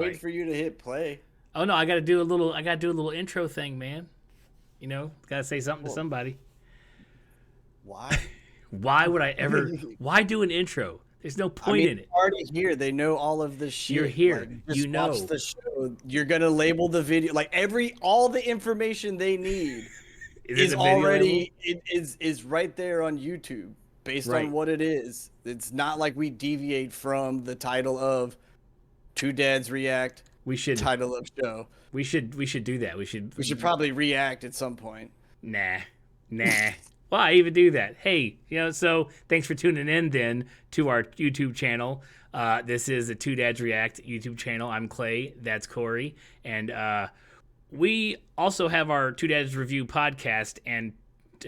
Wait for you to hit play. Oh no, I gotta do a little intro thing, man. You know, gotta say something to Well, somebody. why? Why would I ever? Why do an intro? There's no I point mean, in it. they're already here. They know all of the You're shit. here. Like, You just watch know. the show. You're gonna label the video. Like all the information they need Is it is the video label? already is right there on YouTube based on Right. what it is. It's not like we deviate from the title of Two Dads React, We should. title of show. We should do that. We should. We should probably react at some point. Nah. Nah. Why even do that? Hey, so thanks for tuning in then to our YouTube channel. This is the Two Dads React YouTube channel. I'm Clay. That's Corey. And we also have our Two Dads Review podcast. And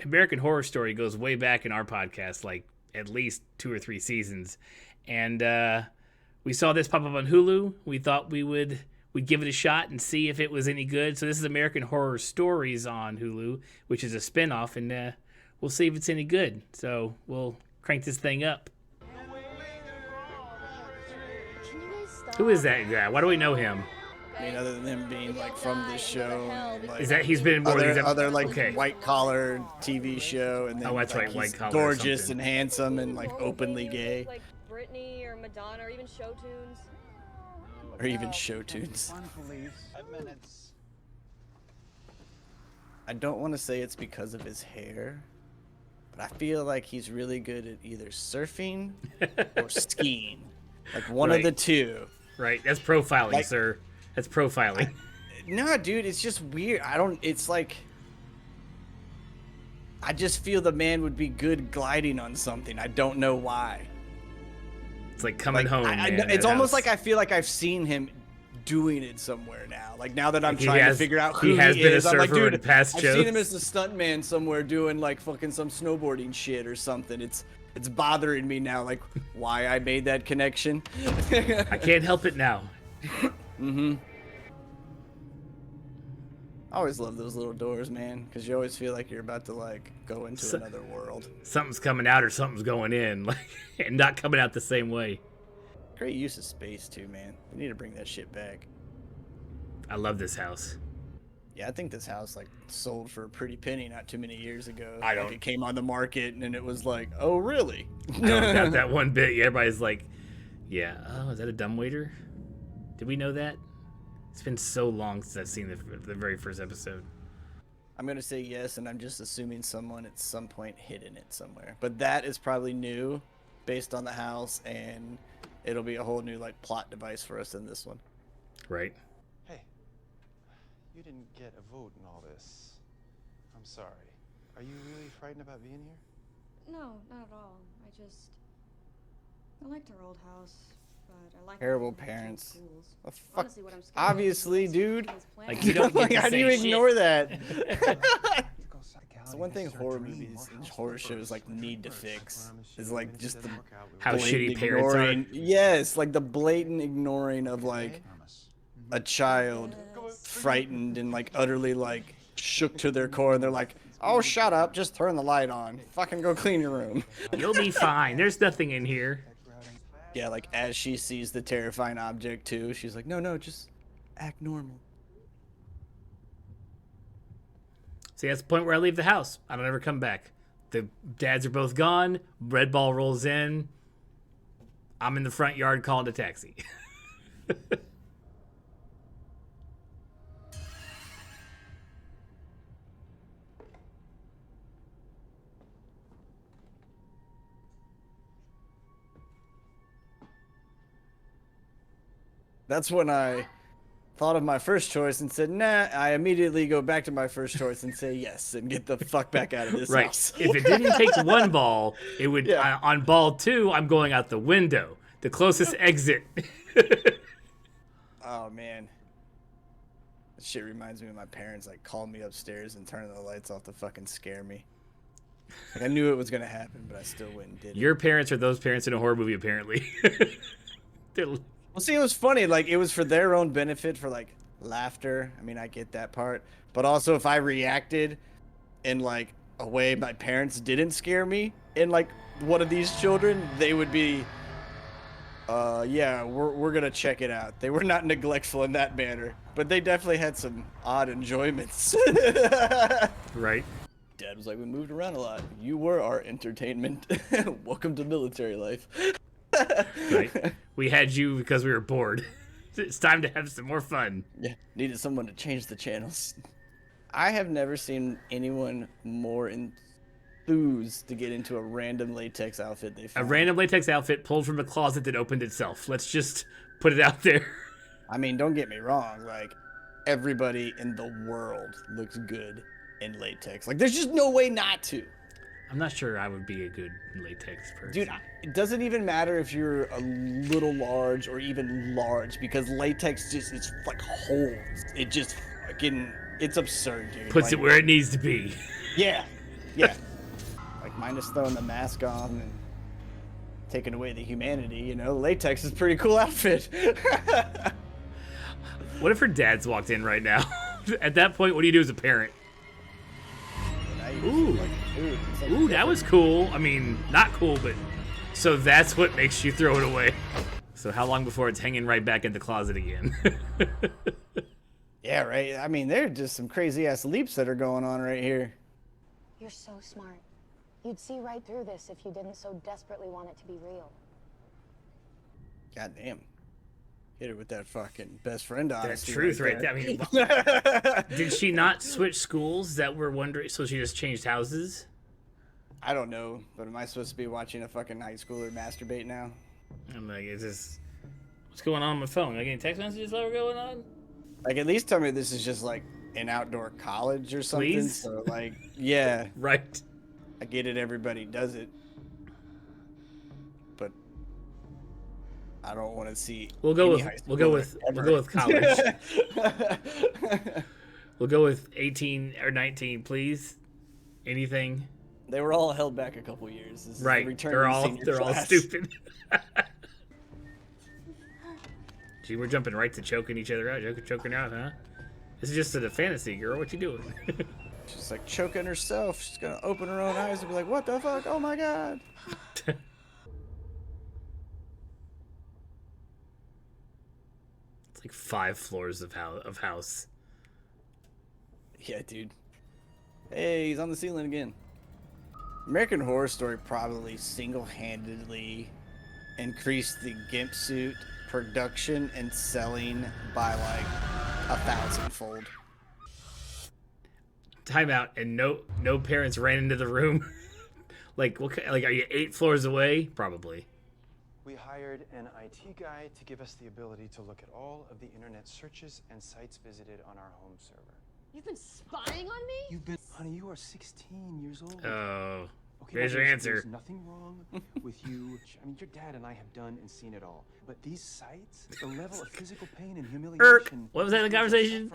American Horror Story goes way back in our podcast, like at least 2 or 3 seasons. And we saw this pop up on Hulu. We thought we'd give it a shot and see if it was any good. So this is American Horror Stories on Hulu, which is a spinoff, and we'll see if it's any good. So we'll crank this thing up. Who is that guy? Why do we know him? I mean, other than him being like from this show, like, Is that he's been in more of these other like okay. white collar TV show, and then Oh, that's like, right, white he's collar or gorgeous something. and handsome and like openly gay, Like Britney or Madonna or even show tunes. or even show tunes. I don't want to say it's because of his hair, but I feel like he's really good at either surfing or skiing, like one of Right. the two. Right, that's profiling, Like- sir. That's profiling. No, dude, it's just weird. It's like, I just feel the man would be good gliding on something. I don't know why. It's like coming home. Man, It's that almost house. like I feel like I've seen him doing it somewhere now. Like now that I'm Like he trying has- to figure out he who has he been a is, I'm like, surfer in dude, past I've seen him shows. as a stuntman somewhere doing like fucking some snowboarding shit or something. It's bothering me now, like why I made that connection. I can't help it now. I always love those little doors, man, because you always feel like you're about to like go into another world. Something's coming out or something's going in, like, and not coming out the same way. Great use of space too, man. We need to bring that shit back. I love this house. Yeah, I think this house like sold for a pretty penny not too many years ago. I don't- Like, it came on the market and it was like, oh really? I don't doubt that one bit. Yeah, everybody's like, yeah, oh, is that a dumbwaiter? Did we know that? It's been so long since I've seen the very first episode. I'm gonna say yes, and I'm just assuming someone at some point hidden it somewhere. But that is probably new, based on the house, and it'll be a whole new like plot device for us in this one. Right? Hey, you didn't get a vote in all this. I'm sorry. Are you really frightened about being here? No, not at all. I liked our old house, but I like Terrible parents. Oh, fuck. Honestly, what I'm scared Obviously, of is dude. his plan. Like, you don't get Like, to how do you say shit. ignore that? It's the one thing horror movies and horror shows like need to fix is like just the How blatant shitty parents are. ignoring. Yes, like the blatant ignoring of like a child frightened and like utterly like shook to their core, and they're like, "Oh, shut up! Just turn the light on. Fucking go clean your room." You'll be fine. There's nothing in here. Yeah, like as she sees the terrifying object too, she's like, "No, just act normal." See, that's the point where I leave the house. I don't ever come back. The dads are both gone. Red ball rolls in. I'm in the front yard calling a taxi. That's when I thought of my first choice and said, nah. I immediately go back to my first choice and say yes and get the fuck back out of this Right. house. If it didn't take one ball, it would. Yeah. On ball 2, I'm going out the window, the closest exit. Oh man, that shit reminds me of my parents like calling me upstairs and turning the lights off to fucking scare me. Like I knew it was gonna happen, but I still went and did it. Your parents are those parents in a horror movie, apparently. They're- Well, see, it was funny. Like it was for their own benefit, for like laughter. I mean, I get that part, but also if I reacted in like a way my parents didn't scare me in like one of these children, they would be Yeah, we're gonna check it out. They were not neglectful in that manner, but they definitely had some odd enjoyments. Right. Dad was like, we moved around a lot. You were our entertainment. Welcome to military life. Right. We had you because we were bored. It's time to have some more fun. Yeah, needed someone to change the channels. I have never seen anyone more enthused to get into a random latex outfit they A found. random latex outfit pulled from a closet that opened itself. Let's just put it out there. I mean, don't get me wrong. Like, everybody in the world looks good in latex. Like, there's just no way not to. I'm not sure I would be a good latex person. Dude, it doesn't even matter if you're a little large or even large, because latex just, it's like holds. It just fucking, it's absurd, dude. Puts like, it where it needs to be. Yeah, yeah. Like, minus throwing the mask on and taking away the humanity, you know, latex is a pretty cool outfit. What if her dad's walked in right now? At that point, what do you do as a parent? Ooh. Ooh, that was cool. I mean, not cool, but... So that's what makes you throw it away. So how long before it's hanging right back in the closet again? Yeah, right. I mean, there are just some crazy-ass leaps that are going on right here. You're so smart. You'd see right through this if you didn't so desperately want it to be real. God damn. Hit her with that fucking best friend That's honesty. truth right there. I mean, did she not switch schools? That we're wondering. So she just changed houses? I don't know, but am I supposed to be watching a fucking high schooler masturbate now? I'm like, is this... What's going on my phone? Am I getting text messages that were going on? Like, at least tell me this is just, like, an outdoor college or something. Please? So, like, yeah, Right. I get it. Everybody does it. But I don't want to see. We'll go any with high we'll go schooler with ever. we'll go with college. We'll go with 18 or 19, please. Anything. They were all held back a couple years. This is the Right. return They're to all senior they're all class. stupid. Gee, we're jumping right to choking each other out, choking out, huh? This is just a fantasy, girl. What you doing? She's like choking herself. She's gonna open her own eyes and be like, "What the fuck? Oh my god!" It's like 5 floors of house. Yeah, dude. Hey, he's on the ceiling again. American Horror Story probably single-handedly increased the gimp suit production and selling by like 1,000-fold. Time out, and no parents ran into the room. Like like are you 8 floors away? Probably. We hired an IT guy to give us the ability to look at all of the internet searches and sites visited on our home server. You've been spying on me? Honey, you are 16 years old. Oh, Okay, there's now your answer. There's nothing wrong with you. I mean, your dad and I have done and seen it all. But these sites, the level of physical pain and humiliation. What was that in the conversation?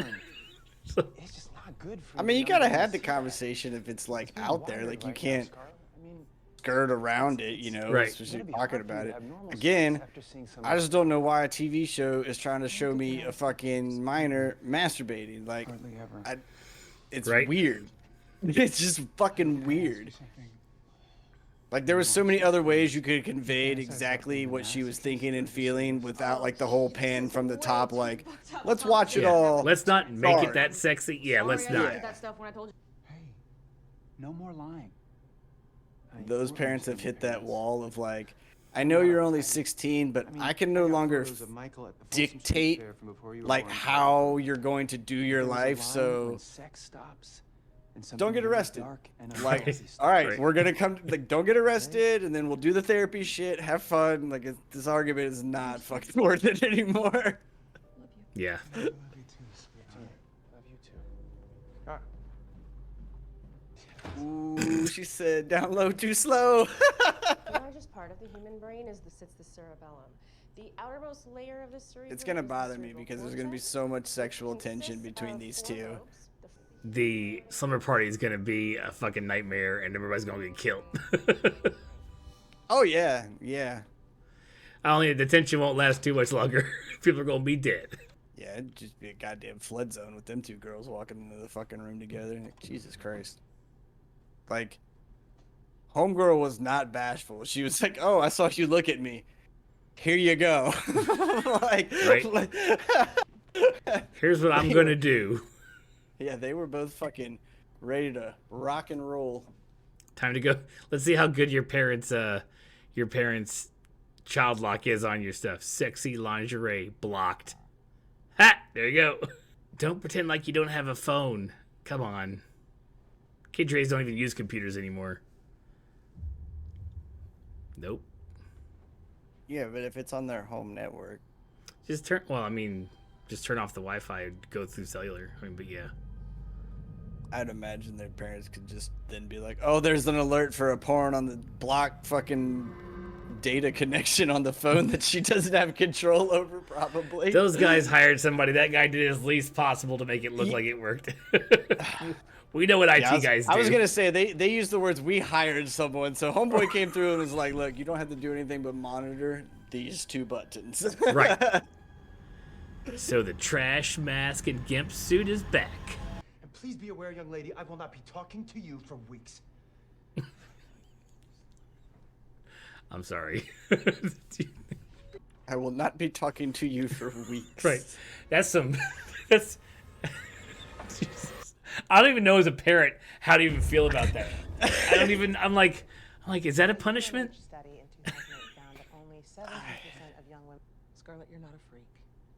It's just not good for I mean, you young gotta kids have the to see that. conversation if it's like It's being out there. wired Like, you right now, can't Scarlett. I mean, skirt around it, you know, Right. especially it'd be talking hard for you about to it. have normal Again, sex after seeing some I just don't know why a TV show is trying to show me a fucking minor masturbating. Like, hardly ever. it's Right. weird. It's just fucking weird. Like, there was so many other ways you could have conveyed exactly what she was thinking and feeling without, like, the whole pan from the top, like, let's watch it Yeah. all. Let's not make Sorry. it that sexy. Yeah, let's Sorry, I not. did that stuff when I told you. Hey, no more lying. Those parents have hit that wall of, like, I know you're only 16, but I can no longer dictate, like, how you're going to do your life, so don't get arrested. Like, all right, Right. we're gonna come. Like, don't get arrested, and then we'll do the therapy shit. Have fun. Like, this argument is not fucking worth it anymore. Yeah. Love you too. Ah, Ooh, she said down low too slow. The largest part of the human brain sits the cerebellum. The outermost layer of the cerebellum. It's gonna bother me because there's gonna be so much sexual tension between these two. The slumber party is gonna be a fucking nightmare, and everybody's gonna get killed. Oh yeah, yeah, I don't think the tension won't last too much longer. People are gonna be dead. yeah. It'd just be a goddamn flood zone with them two girls walking into the fucking room together. Like, Jesus Christ. Like, homegirl was not bashful. She was like, "Oh, I saw you look at me." here you go. like, Right. like Here's what I'm gonna do. yeah, they were both fucking ready to rock and roll. Time to go. Let's see how good your parents' child lock is on your stuff. Sexy lingerie blocked. Ha! There you go. Don't pretend like you don't have a phone. Come on. Kids raised don't even use computers anymore. Nope. Yeah, but if it's on their home network. Just turn off the Wi-Fi and go through cellular. I mean, but yeah. I'd imagine their parents could just then be like, oh, there's an alert for a porn on the block fucking data connection on the phone that she doesn't have control over, probably. Those guys hired somebody. That guy did his least possible to make it look like it worked. We know what IT guys do. I was going to say, they used the words, we hired someone. So Homeboy came through and was like, look, you don't have to do anything but monitor these 2 buttons. Right. So the trash mask and gimp suit is back. And please be aware, young lady, I will not be talking to you for weeks. I'm sorry. I will not be talking to you for weeks. Right. That's Jesus. I don't even know as a parent how to even feel about that. I'm like, is that a punishment? Study in 2008 found that only 17% of young women. Scarlett, you're not a freak.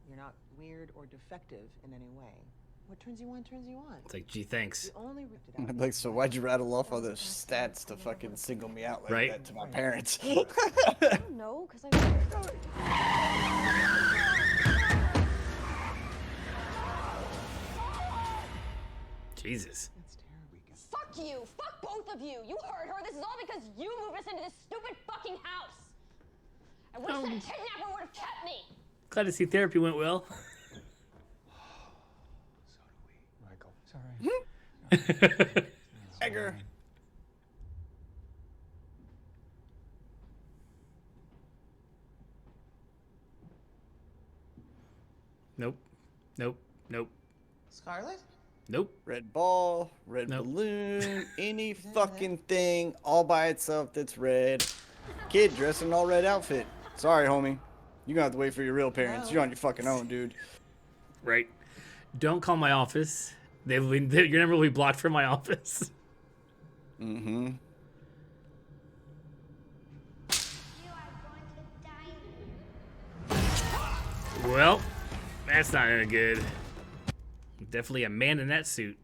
You're not weird or defective in any way. What turns you on, turns you on. It's like, gee, thanks. You only ripped it out. I'm like, so why'd you rattle off all those stats to fucking single me out like Right. that to my parents? I don't know, because I. Jesus. That's terrible. Fuck you! Fuck both of you! You heard her! This is all because you moved us into this stupid fucking house! I wish that kidnapper would have kept me! Glad to see therapy went well. So do we. Michael. Sorry. Egger. Nope. Nope. Nope. Scarlett? Nope. Red ball, red Nope. balloon, any fucking thing all by itself that's red. Kid dressed in an all red outfit. Sorry, homie. You're gonna have to wait for your real parents. You're on your fucking own, dude. Right. Don't call my office. Your number will be blocked from my office. Mm-hmm. Well, that's not any good. Definitely a man in that suit.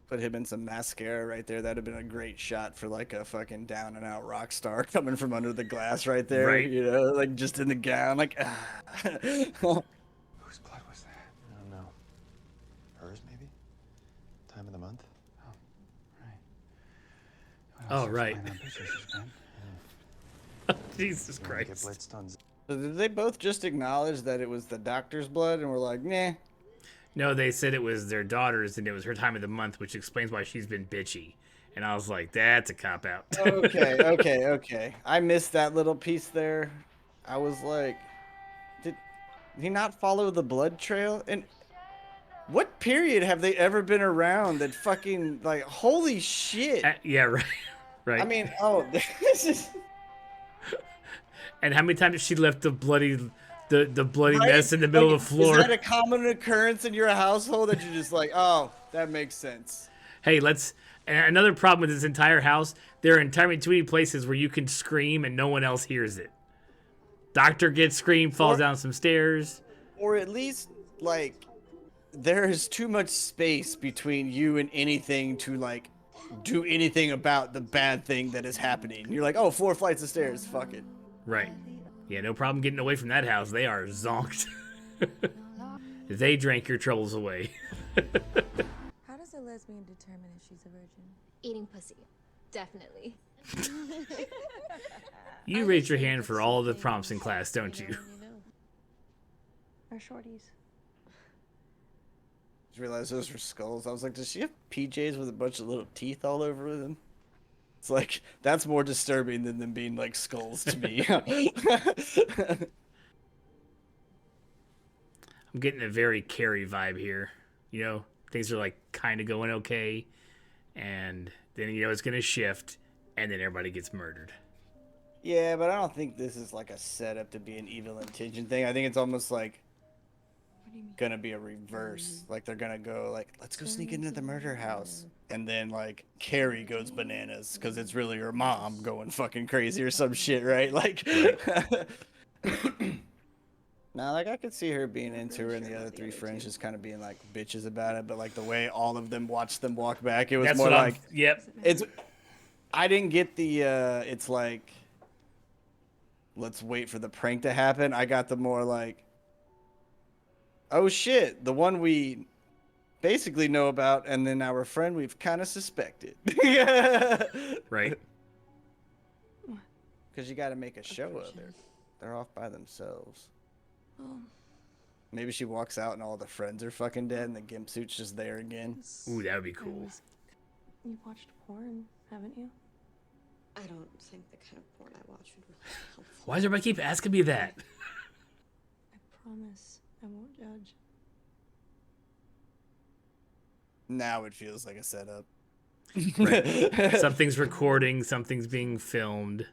Put him in some mascara right there. That'd have been a great shot for like a fucking down and out rock star coming from under the glass right there. Right. You know, like just in the gown, like. Whose blood was that? I don't know. Hers, maybe? Time of the month? Oh, right. Fine, ambitious she's been. Jesus We're gonna get Christ. blitzed on. So did they both just acknowledge that it was the doctor's blood and were like, nah? No, they said it was their daughter's and it was her time of the month, which explains why she's been bitchy. And I was like, that's a cop out. Okay. I missed that little piece there. I was like, did he not follow the blood trail? And what period have they ever been around that fucking, like, holy shit. Yeah, right. Right. I mean, oh, this is... And how many times she left the bloody Right? mess in the middle Like, of the floor? Is that a common occurrence in your household that you're just like, oh, that makes sense? Hey, and another problem with this entire house, there are entirely too many places where you can scream and no one else hears it. Doctor gets screamed, falls down some stairs. Or at least, like, there is too much space between you and anything to, like, do anything about the bad thing that is happening. You're like, oh, 4 flights of stairs, fuck it. Right. Yeah, no problem getting away from that house. They are zonked. They drank your troubles away. How does a lesbian determine if she's a virgin? Eating pussy. Definitely. You raised your hand for all of the prompts in class, don't you? Or shorties. Just realized those were skulls. I was like, does she have PJs with a bunch of little teeth all over them? It's like, that's more disturbing than them being like skulls to me. I'm getting a very Carrie vibe here. You know, things are like kind of going okay. And then, you know, it's going to shift. and then everybody gets murdered. Yeah, but I don't think this is like a setup to be an evil intention thing. I think it's almost like gonna be a reverse. Like they're gonna go like, let's go sneak into the murder house, and then like Carrie goes bananas because it's really her mom going fucking crazy or some shit, right? Like, nah, like I could see her being into her and the other three friends just kind of being like bitches about it, but like the way all of them watched them walk back, it was more like, yep. I didn't get the it's like, let's wait for the prank to happen. I got the more like, oh shit, the one we basically know about, and then our friend we've kind of suspected. Right. Because you got to make a show of it. They're off by themselves. Maybe she walks out and all the friends are fucking dead and the gimp suit's just there again. Ooh, that would be cool. You've watched porn, haven't you? I don't think the kind of porn I watch would really be helpful. Why does everybody keep asking me that? I promise I won't judge. Now it feels like a setup. Right. Something's recording, something's being filmed.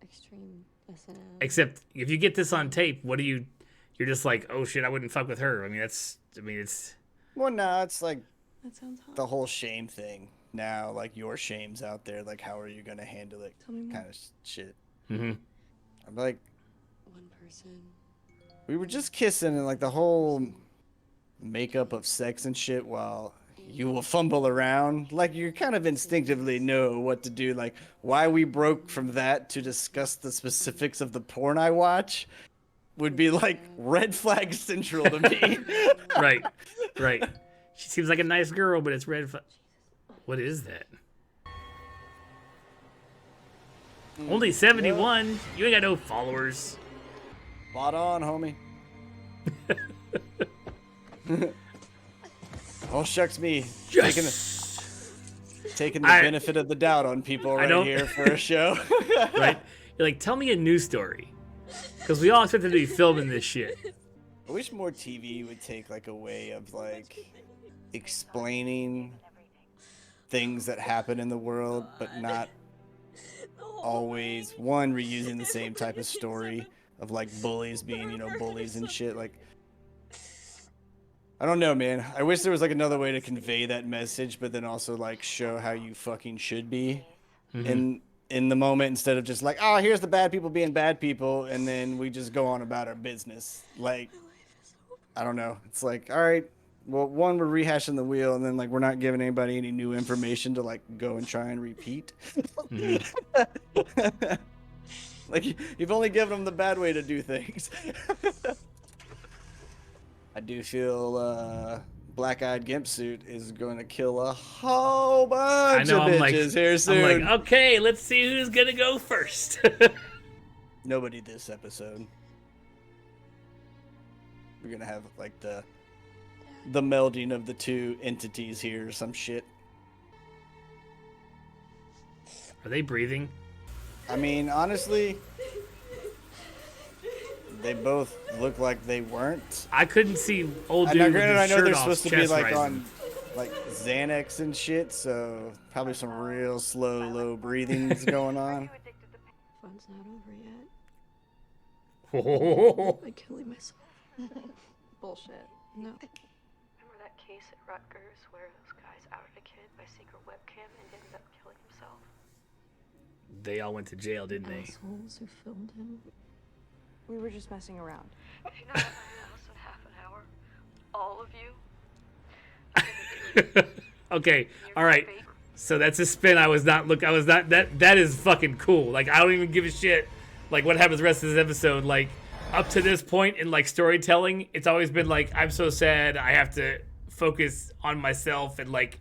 Extreme SNL. Except if you get this on tape, what do you? You're just like, oh shit, I wouldn't fuck with her. I mean, it's. Well, no, it's like That sounds hot. the whole shame thing. Now, like your shame's out there. Like, how are you gonna handle it? Tell me more. Kind of shit. Mm-hmm. I'm like, One person. we were just kissing and like the whole makeup of sex and shit while you will fumble around. Like you kind of instinctively know what to do. Like why we broke from that to discuss the specifics of the porn I watch would be like red flag central to me. Right. Right. She seems like a nice girl, but it's red flag. What is that? Only 71. You ain't got no followers. Spot on, homie. Oh shucks me. Yes! Taking the benefit of the doubt on people right here for a show. Right? You're like, tell me a news story. Because we all expect them to be filming this shit. I wish more TV would take like a way of like explaining things that happen in the world, but not always one reusing the same type of story of like bullies being, you know, bullies and shit. Like, I don't know, man. I wish there was like another way to convey that message, but then also like show how you fucking should be in the moment instead of just like, oh, here's the bad people being bad people, and then we just go on about our business. Like, I don't know. It's like, all right, well, one, we're rehashing the wheel, and then like we're not giving anybody any new information to like go and try and repeat. Like you've only given them the bad way to do things. I do feel Black-Eyed Gimp Suit is going to kill a whole bunch of bitches here soon. I'm like, okay, let's see who's gonna go first. Nobody this episode. We're gonna have like the melding of the two entities here or some shit. Are they breathing? I mean, honestly, they both look like they weren't. I couldn't see old dude with his I know shirt they're off, supposed to be chest like rising. on like Xanax and shit, so probably some real slow, low breathings going on. Fun's not over yet. Oh. I'm killing myself. Bullshit. No. Remember that case at Rutgers where those guys outed a kid by secret webcam and ended up killing himself? They all went to jail, didn't they? Assholes who filmed him. We were just messing around. If you're not at my house in half an hour, all of you, I'm gonna do it. Okay, all right. So that's a spin. I was not. That is fucking cool. Like, I don't even give a shit. Like, what happens the rest of this episode? Like, up to this point in like storytelling, it's always been like, I'm so sad. I have to focus on myself and like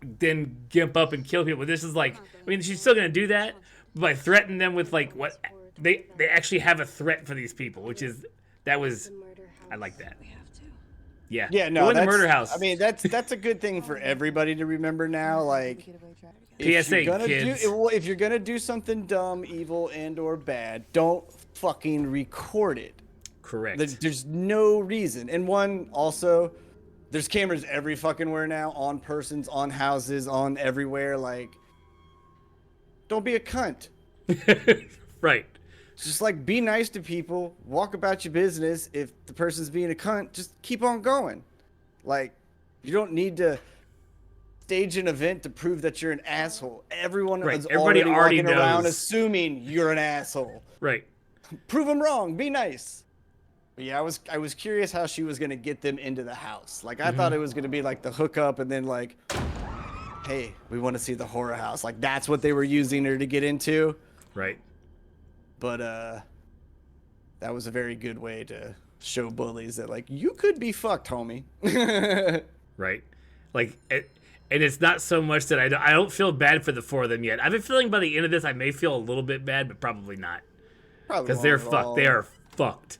then gimp up and kill people. But this is like, I mean, she's still gonna do that, but by threatening them with like what they actually have a threat for these people, which is I like that. Yeah. Yeah, no, Go in the that's, murder house. I mean, that's a good thing for everybody to remember now. Like, PSA, kids. If you're gonna do something dumb, evil, and/or bad, don't fucking record it. Correct. There's no reason. And one, also, there's cameras every fucking where now, on persons, on houses, on everywhere. Like, don't be a cunt. Right. Just like be nice to people, walk about your business. If the person's being a cunt, just keep on going. Like, you don't need to stage an event to prove that you're an asshole. Everyone is Everybody already walking around knows. assuming you're an asshole. Right. Prove them wrong. Be nice. But yeah, I was curious how she was gonna get them into the house. Like I thought it was gonna be like the hookup and then like, hey, we want to see the horror house. Like that's what they were using her to get into. Right. But that was a very good way to show bullies that like you could be fucked, homie. Right. Like and it's not so much that I don't feel bad for the four of them yet. I have a feeling by the end of this I may feel a little bit bad, but probably not. Because they're fucked. They are fucked.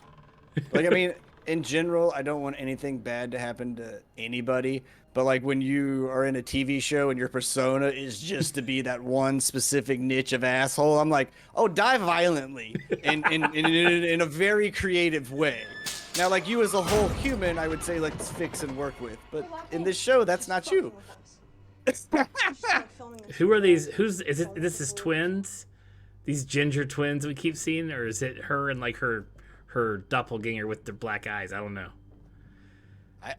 Like I mean, in general, I don't want anything bad to happen to anybody. But like when you are in a TV show and your persona is just to be that one specific niche of asshole, I'm like, oh, die violently in a very creative way. Now, like you as a whole human, I would say let's fix and work with. But in this show, that's not you. Who are these? This is twins? These ginger twins we keep seeing? Or is it her and like her doppelganger with the black eyes? I don't know.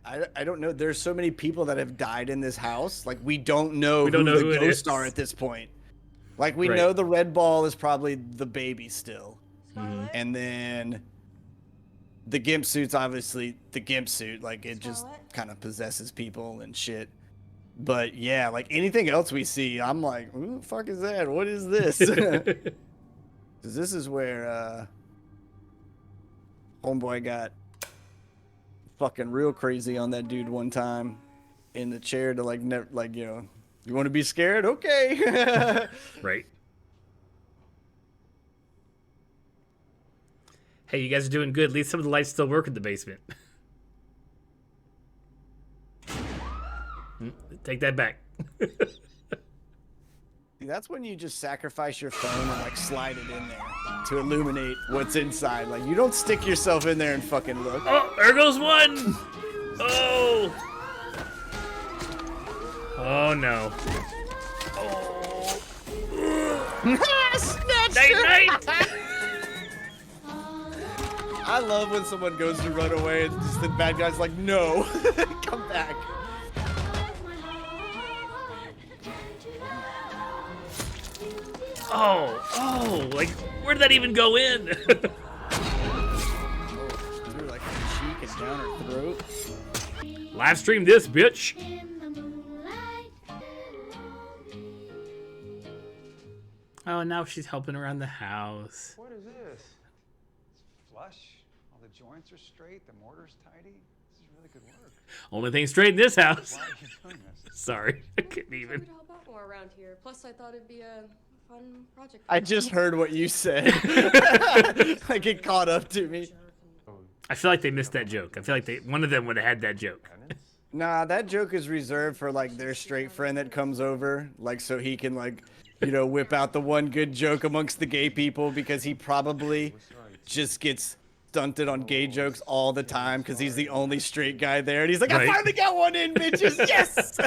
I don't know. There's so many people that have died in this house. Like we don't know who the ghosts are at this point. Like we know the red ball is probably the baby still. And then the gimp suit's obviously the gimp suit. Like it just kind of possesses people and shit. But yeah, like anything else we see, I'm like, who the fuck is that? What is this? Because this is where homeboy got fucking real crazy on that dude one time in the chair to like never like you want to be scared, okay. Right. Hey, you guys are doing good. At least some of the lights still work in the basement. Take that back. That's when you just sacrifice your phone and like slide it in there to illuminate what's inside. Like you don't stick yourself in there and fucking look. Oh, there goes one. Oh. Oh no. Oh. Night. I love when someone goes to run away and just the bad guy's like, no, come back. Oh, like, where did that even go in? Through like her cheek and down her throat. Live stream this, bitch. Oh, now she's helping around the house. What is this? It's flush. All the joints are straight. The mortar's tidy. This is really good work. Only thing straight in this house. Why are you doing this? Sorry, I couldn't even. We'd help out more around here. Plus, I thought it'd be a fun project. I just heard what you said. Like it caught up to me. I feel like they missed that joke. I feel like one of them would have had that joke. Nah, that joke is reserved for like their straight friend that comes over, like so he can like, whip out the one good joke amongst the gay people because he probably just gets stunted on gay jokes all the time because he's the only straight guy there, and he's like, I finally got one in, bitches, yes.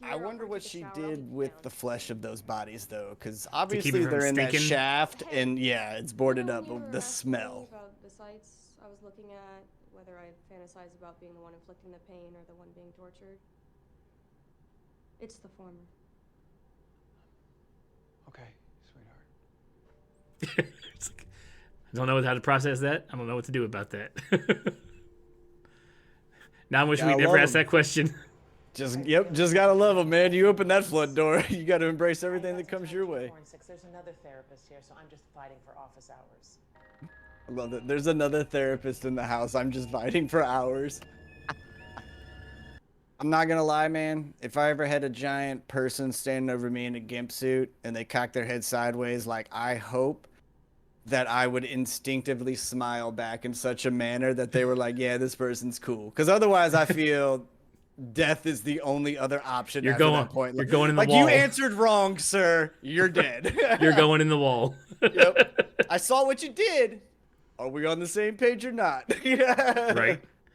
I wonder what she did with the flesh of those bodies, though, because obviously they're in that shaft, and yeah, it's boarded up. But the smell. About the sites I was looking at, whether I fantasize about being the one inflicting the pain or the one being tortured. It's the former. Okay, sweetheart. I don't know how to process that. I don't know what to do about that. Now I wish we never asked that question. Just gotta love them, man. You open that flood door, you gotta embrace everything that comes your way. There's another therapist here, so I'm just fighting for office hours. I love it. There's another therapist in the house. I'm just fighting for hours. I'm not gonna lie, man. If I ever had a giant person standing over me in a gimp suit and they cocked their head sideways, like I hope that I would instinctively smile back in such a manner that they were like, yeah, this person's cool. Because otherwise I feel death is the only other option after that point. You're going in the wall. Like, you answered wrong, sir. You're dead. You're going in the wall. Yep. I saw what you did. Are we on the same page or not? Right.